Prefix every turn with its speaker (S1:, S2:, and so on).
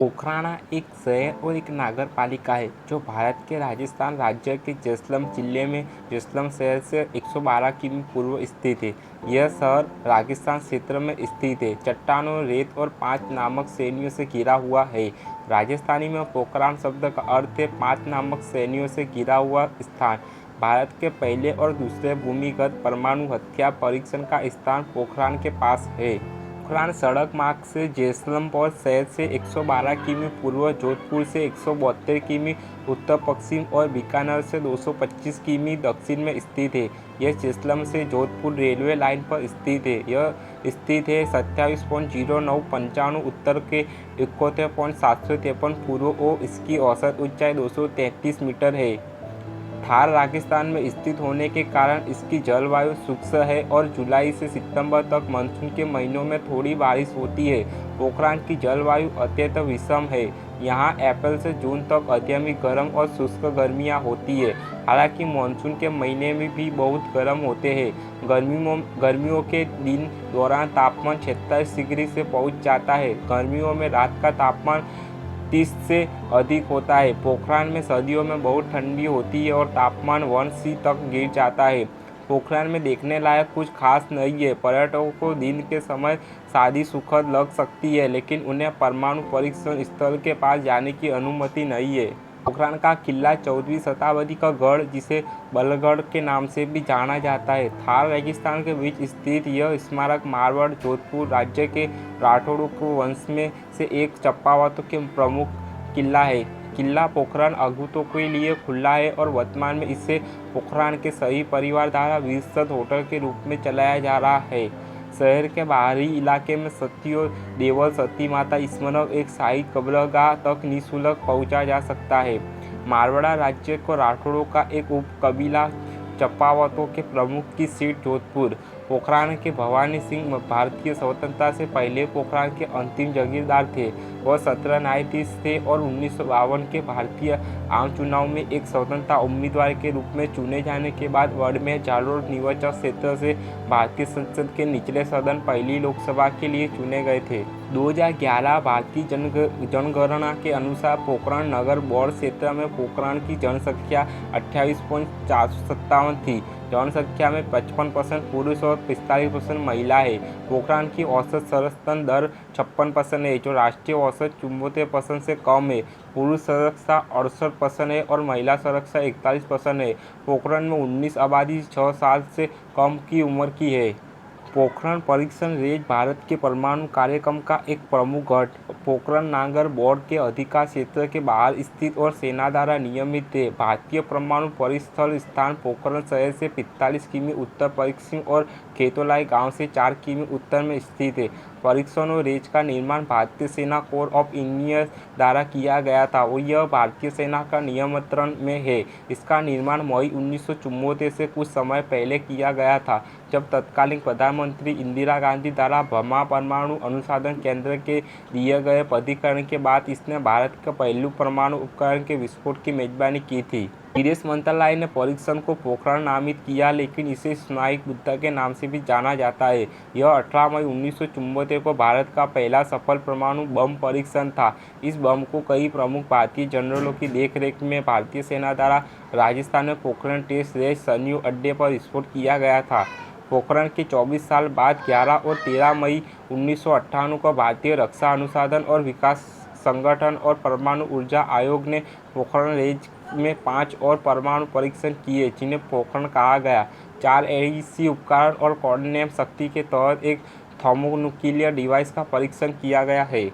S1: पोखराना एक शहर और एक नगर पालिका है जो भारत के राजस्थान राज्य के जैसलमेर जिले में जैसलमेर शहर से 112 किमी पूर्व स्थित है। यह शहर रेगिस्तान क्षेत्र में स्थित है, चट्टानों, रेत और 5 नामक श्रेणियों से घिरा हुआ है। राजस्थानी में पोखरान शब्द का अर्थ है 5 नामक श्रेणियों से घिरा हुआ स्थान। भारत के पहले और दूसरे भूमिगत परमाणु हथियार परीक्षण का स्थान पोखरान के पास है। पोखरान सड़क मार्ग से जैसलमेर शहर से 112 किमी पूर्व, जोधपुर से 172 किमी उत्तर पश्चिम और बीकानेर से 225 किमी दक्षिण में स्थित है। यह जैसलमेर से जोधपुर रेलवे लाइन पर स्थित है। यह स्थित है 27.0995 उत्तर के 71.753 पूर्व और इसकी औसत ऊंचाई 233 मीटर है। थार राजस्थान में स्थित होने के कारण इसकी जलवायु शुष्क है और जुलाई से सितंबर तक मानसून के महीनों में थोड़ी बारिश होती है। पोखरान की जलवायु अत्यंत विषम है। यहाँ अप्रैल से जून तक अत्यधिक गर्म और शुष्क गर्मियाँ होती है। हालांकि मानसून के महीने में भी बहुत गर्म होते हैं। गर्मियों के दिन दौरान तापमान 46 डिग्री से पहुँच जाता है। गर्मियों में रात का तापमान 30 से अधिक होता है। पोखरान में सर्दियों में बहुत ठंडी होती है और तापमान 1°C तक गिर जाता है। पोखरान में देखने लायक कुछ खास नहीं है। पर्यटकों को दिन के समय शादी सुखद लग सकती है, लेकिन उन्हें परमाणु परीक्षण स्थल के पास जाने की अनुमति नहीं है। पोखरान का किला 14वीं शताब्दी का गढ़, जिसे बलगढ़ के नाम से भी जाना जाता है, थार रेगिस्तान के बीच स्थित यह स्मारक मारवाड़ जोधपुर राज्य के राठौड़ों के वंश में से एक चंपावतों के प्रमुख किला है। किला पोखरान आगंतुकों के लिए खुला है और वर्तमान में इसे पोखरान के शाही परिवार द्वारा विस्तृत होटल के रूप में चलाया जा रहा है। शहर के बाहरी इलाके में सती और देवल सती माता स्मारक एक शाही कब्रगाह तक निःशुल्क पहुंचा जा सकता है। मारवाड़ राज्य को राठौड़ों का एक उप कबीला चंपावतों के प्रमुख की सीट जोधपुर। पोखरान के भवानी सिंह भारतीय स्वतंत्रता से पहले पोखरान के अंतिम जागीरदार थे। वह 17 न्यायाधीश थे और 1952 के भारतीय आम चुनाव में एक स्वतंत्रता उम्मीदवार के रूप में चुने जाने के बाद वडमेर जालोर निर्वाचन क्षेत्र से भारतीय संसद के निचले सदन पहली लोकसभा के लिए चुने गए थे। 2011 भारतीय जनगणना के अनुसार पोखरान नगर बोर्ड क्षेत्र में पोखरान की जनसंख्या 28.457 थी। जनसंख्या में 55% पुरुष और 45% महिला है। पोखरान की औसत साक्षरता दर 56% है, जो राष्ट्रीय औसत 74% से कम है। पुरुष साक्षरता 68% है और महिला साक्षरता 41% है। पोखरान में 19 आबादी 6 साल से कम की उम्र की है। पोखरान परीक्षण रेंज भारत के परमाणु कार्यक्रम का एक प्रमुख घट पोखरान नगर बोर्ड के अधिकार क्षेत्र के बाहर स्थित और सेना द्वारा नियमित है। भारतीय परमाणु परीक्षण स्थान पोखरान शहर से 45 किमी उत्तर पश्चिम और खेतोलाई गांव से 4 किमी उत्तर में स्थित है। परीक्षण रेंज का निर्माण भारतीय सेना कोर ऑफ इंजीनियर्स द्वारा किया गया था और यह भारतीय सेना का नियंत्रण में है। इसका निर्माण मई 1974 से कुछ समय पहले किया गया था, जब तत्कालीन प्रधानमंत्री इंदिरा गांधी द्वारा भमा परमाणु अनुसंधान केंद्र के दिए गए प्राधिकरण के बाद इसने भारत के पहले परमाणु उपकरण के विस्फोट की मेजबानी की थी। विदेश मंत्रालय ने परीक्षण को पोखरान नामित किया, लेकिन इसे स्नायिक बुद्ध के नाम से भी जाना जाता है। यह 18 मई 1974 को भारत का पहला सफल परमाणु बम परीक्षण था। इस बम को कई प्रमुख भारतीय जनरलों की देखरेख में भारतीय सेना द्वारा राजस्थान में पोखरान टेस्ट रेंज संयुक्त अड्डे पर विस्फोट किया गया था। पोखरान के 24 साल बाद 11 और 13 मई 1998 को भारतीय रक्षा अनुसंधान और विकास संगठन और परमाणु ऊर्जा आयोग ने पोखरान रेंज में 5 और परमाणु परीक्षण किए, जिन्हें पोखरान कहा गया। 4 एईसी उपकरण और कोऑर्डिनेट शक्ति के तहत एक थर्मोन्यूक्लियर डिवाइस का परीक्षण किया गया है।